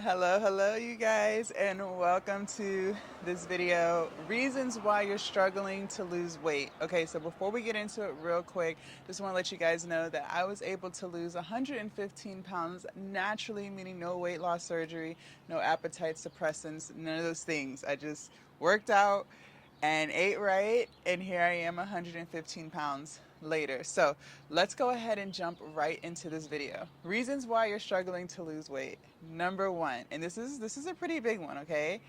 Hello, you guys, and welcome to this video. Reasons why you're struggling to lose weight. Okay, so before we get into it real quick, just want to let you guys know that I was able to lose 115 pounds naturally, meaning no weight loss surgery, no appetite suppressants, none of those things. I just worked out and ate right, and here I am 115 pounds later. So let's go ahead and jump right into this video. Reasons why you're struggling to lose weight. Number one, and this is a pretty big one, okay?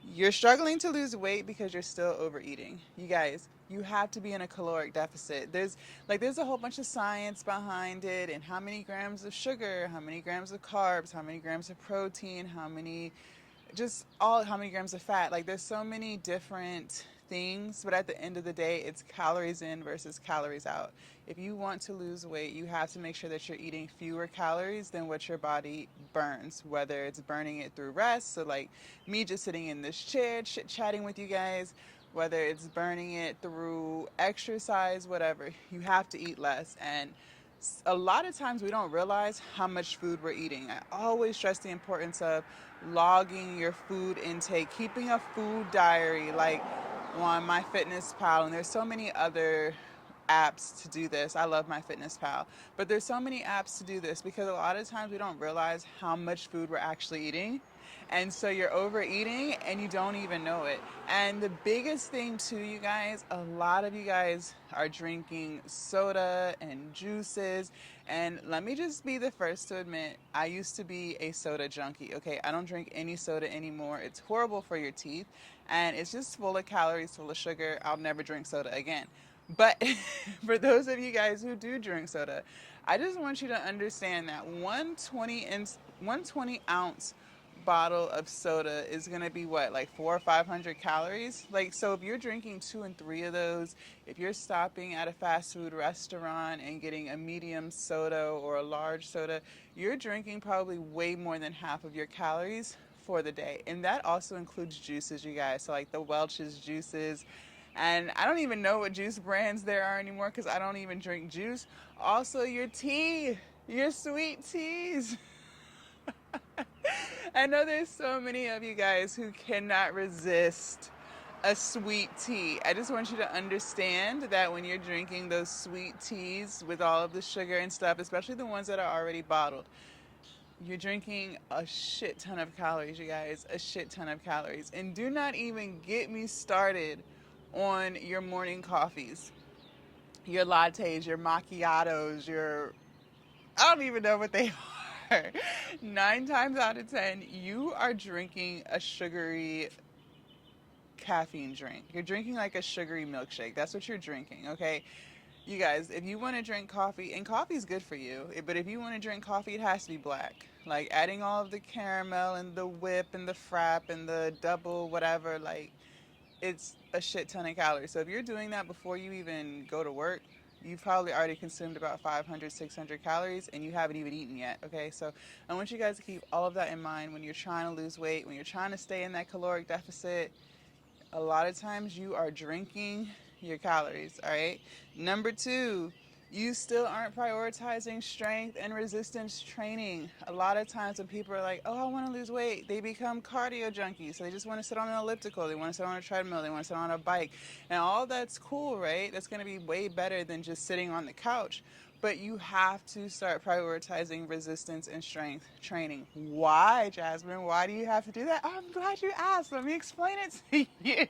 You're struggling to lose weight because you're still overeating. You guys, you have to be in a caloric deficit. There's a whole bunch of science behind it, and how many grams of sugar, how many grams of carbs, how many grams of protein, how many grams of fat. Like, there's so many different things, but at the end of the day, it's calories in versus calories out. If you want to lose weight, you have to make sure that you're eating fewer calories than what your body burns, whether it's burning it through rest, so like me just sitting in this chair chit chatting with you guys, whether it's burning it through exercise, whatever. You have to eat less. And a lot of times we don't realize how much food we're eating. I always stress the importance of logging your food intake, keeping a food diary like on my fitness pal, and there's so many other apps to do this. I love my fitness pal, but there's so many apps to do this because a lot of times we don't realize how much food we're actually eating, and so you're overeating and you don't even know it. And the biggest thing too, you guys, a lot of you guys are drinking soda and juices. And let me just be the first to admit, I used to be a soda junkie. Okay, I don't drink any soda anymore. It's horrible for your teeth, and it's just full of calories, full of sugar. I'll never drink soda again. But for those of you guys who do drink soda, I just want you to understand that 120 ounce bottle of soda is going to be what, like 400 or 500 calories. Like, so if you're drinking 2 and 3 of those, if you're stopping at a fast food restaurant and getting a medium soda or a large soda, you're drinking probably way more than half of your calories for the day. And that also includes juices, you guys. So like the Welch's juices, and I don't even know what juice brands there are anymore because I don't even drink juice. Also, your tea, your sweet teas. I know there's so many of you guys who cannot resist a sweet tea. I just want you to understand that when you're drinking those sweet teas with all of the sugar and stuff, especially the ones that are already bottled, you're drinking a shit ton of calories, you guys, a shit ton of calories. And do not even get me started on your morning coffees, your lattes, your macchiatos, I don't even know what they are. 9 times out of 10, you are drinking a sugary caffeine drink. You're drinking like a sugary milkshake. That's what you're drinking, okay? You guys, if you want to drink coffee, and coffee is good for you, but if you want to drink coffee, it has to be black. Like, adding all of the caramel and the whip and the frap and the double whatever, like, it's a shit ton of calories. So if you're doing that before you even go to work, you've probably already consumed about 500, 600 calories and you haven't even eaten yet. Okay, so I want you guys to keep all of that in mind when you're trying to lose weight, when you're trying to stay in that caloric deficit. A lot of times you are drinking your calories. All right, number two, you still aren't prioritizing strength and resistance training. A lot of times when people are like, oh, I want to lose weight, they become cardio junkies. So they just want to sit on an elliptical, they want to sit on a treadmill, they want to sit on a bike. And all that's cool, right? That's going to be way better than just sitting on the couch. But you have to start prioritizing resistance and strength training. Why, Jasmine? Why do you have to do that? Oh, I'm glad you asked. Let me explain it to you.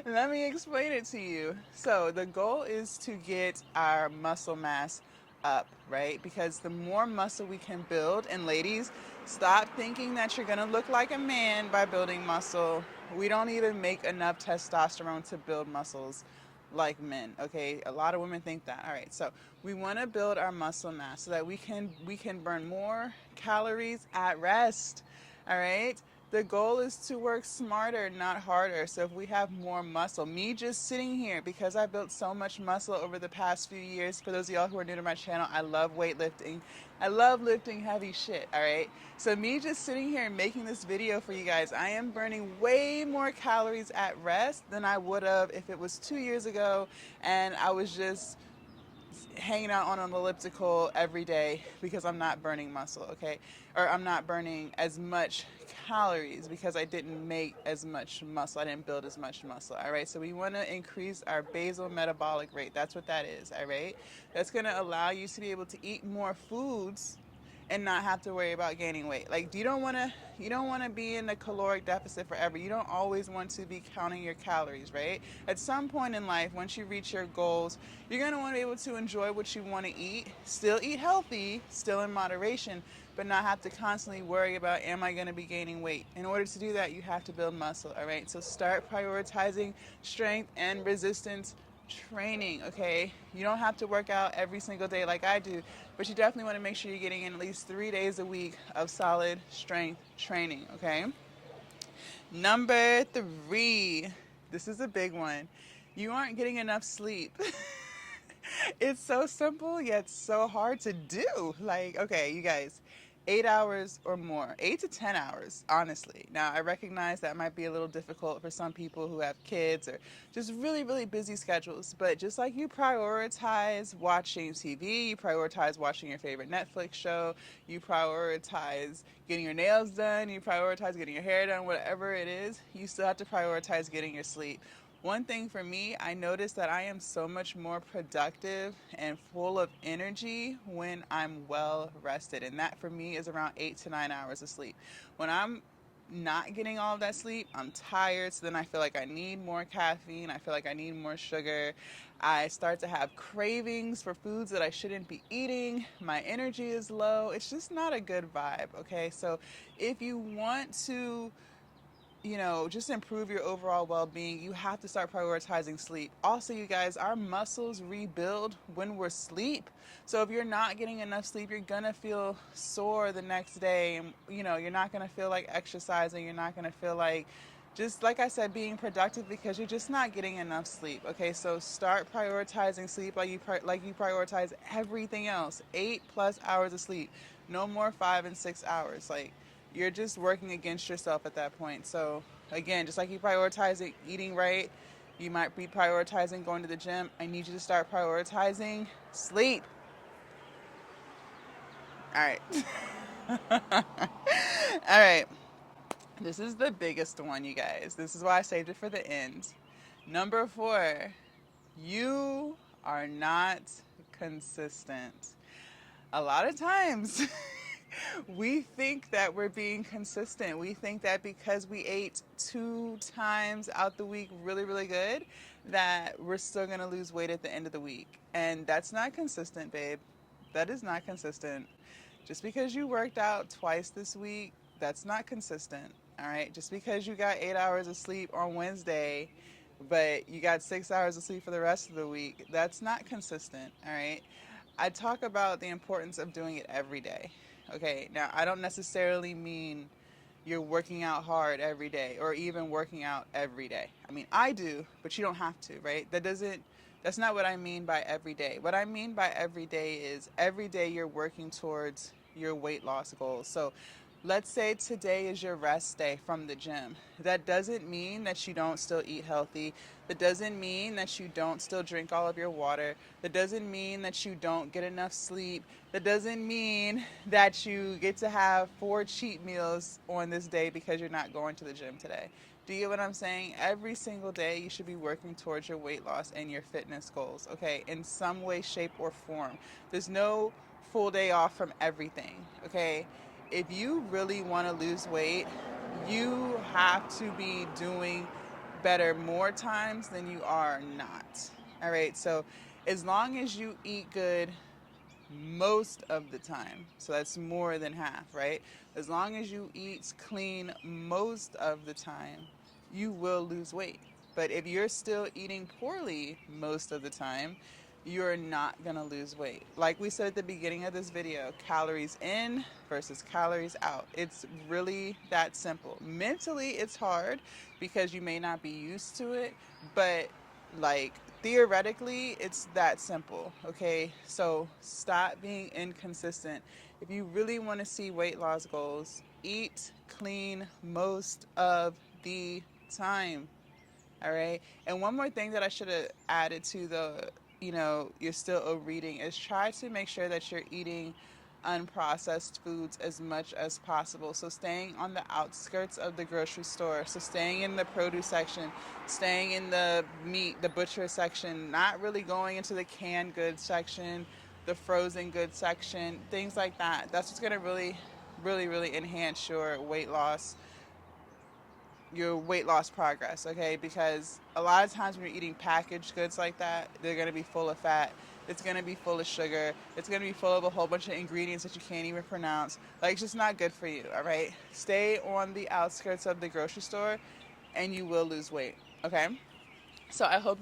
Let me explain it to you. So the goal is to get our muscle mass up, right? Because the more muscle we can build, and ladies, stop thinking that you're gonna look like a man by building muscle. We don't even make enough testosterone to build muscles like men, okay? A lot of women think that. All right, so we want to build our muscle mass so that we can burn more calories at rest. All right, the goal is to work smarter, not harder. So if we have more muscle, me just sitting here, because I built so much muscle over the past few years, for those of y'all who are new to my channel, I love weightlifting. I love lifting heavy shit, all right? So me just sitting here and making this video for you guys, I am burning way more calories at rest than I would have if it was 2 years ago and I was just hanging out on an elliptical every day because I'm not burning muscle, okay? Or I'm not burning as much calories because I didn't make as much muscle. I didn't build as much muscle, all right? So we want to increase our basal metabolic rate. That's what that is, all right? That's going to allow you to be able to eat more foods and not have to worry about gaining weight. Like you don't want to be in a caloric deficit forever. You don't always want to be counting your calories, right? At some point in life, once you reach your goals, you're going to want to be able to enjoy what you want to eat, still eat healthy, still in moderation, but not have to constantly worry about, am I going to be gaining weight? In order to do that, you have to build muscle, all right? So start prioritizing strength and resistance training, okay? You don't have to work out every single day like I do, but you definitely want to make sure you're getting in at least 3 days a week of solid strength training, okay? Number three, this is a big one. You aren't getting enough sleep. It's so simple yet so hard to do. Like, okay, you guys, 8 hours or more, 8 to 10 hours, honestly. Now, I recognize that might be a little difficult for some people who have kids or just really, really busy schedules. But just like you prioritize watching TV, you prioritize watching your favorite Netflix show, you prioritize getting your nails done, you prioritize getting your hair done, whatever it is, you still have to prioritize getting your sleep. One thing for me, I noticed that I am so much more productive and full of energy when I'm well rested. And that for me is around 8 to 9 hours of sleep. When I'm not getting all of that sleep, I'm tired. So then I feel like I need more caffeine. I feel like I need more sugar. I start to have cravings for foods that I shouldn't be eating. My energy is low. It's just not a good vibe. Okay. So if you want to just improve your overall well-being, you have to start prioritizing sleep. Also, you guys, our muscles rebuild when we're asleep. So if you're not getting enough sleep, you're gonna feel sore the next day, and you're not gonna feel like exercising. You're not gonna feel like, just like I said, being productive because you're just not getting enough sleep. Okay, so start prioritizing sleep like you prioritize everything else. 8+ hours of sleep, no more 5 and 6 hours. Like, you're just working against yourself at that point. So again, just like you prioritize eating right, you might be prioritizing going to the gym. I need you to start prioritizing sleep. All right. All right. This is the biggest one, you guys. This is why I saved it for the end. Number 4, you are not consistent. A lot of times we think that we're being consistent. We think that because we ate 2 times out the week really, really good, that we're still going to lose weight at the end of the week. And that's not consistent, babe. That is not consistent. Just because you worked out twice this week, that's not consistent. All right. Just because you got 8 hours of sleep on Wednesday, but you got 6 hours of sleep for the rest of the week, that's not consistent. All right. I talk about the importance of doing it every day. Okay, now I don't necessarily mean you're working out hard every day or even working out every day. I mean, I do, but you don't have to, right? That's not what I mean by every day. What I mean by every day is every day you're working towards your weight loss goals. So let's say today is your rest day from the gym. That doesn't mean that you don't still eat healthy. That doesn't mean that you don't still drink all of your water. That doesn't mean that you don't get enough sleep. That doesn't mean that you get to have 4 cheat meals on this day because you're not going to the gym today. Do you get what I'm saying? Every single day you should be working towards your weight loss and your fitness goals, okay? In some way, shape, or form. There's no full day off from everything, okay? If you really want to lose weight, you have to be doing better more times than you are not. All right, so as long as you eat good most of the time, so that's more than half, right? As long as you eat clean most of the time, you will lose weight. But if you're still eating poorly most of the time, you're not going to lose weight. Like we said at the beginning of this video, calories in versus calories out. It's really that simple. Mentally, it's hard because you may not be used to it, but like theoretically, it's that simple, okay? So stop being inconsistent. If you really want to see weight loss goals, eat clean most of the time. All right. And one more thing that I should have added to you're still overeating, is try to make sure that you're eating unprocessed foods as much as possible. So staying on the outskirts of the grocery store, so staying in the produce section, staying in the meat, the butcher section, not really going into the canned goods section, the frozen goods section, things like that. That's what's going to really enhance your weight loss progress, okay? Because a lot of times when you're eating packaged goods like that, they're going to be full of fat. It's going to be full of sugar. It's going to be full of a whole bunch of ingredients that you can't even pronounce. Like, it's just not good for you, all right? Stay on the outskirts of the grocery store and you will lose weight, okay? So I hope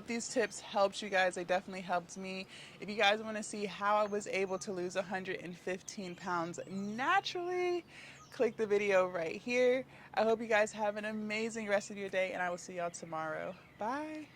these tips helped you guys. They definitely helped me. If you guys want to see how I was able to lose 115 pounds naturally, click the video right here. I hope you guys have an amazing rest of your day, and I will see y'all tomorrow. Bye.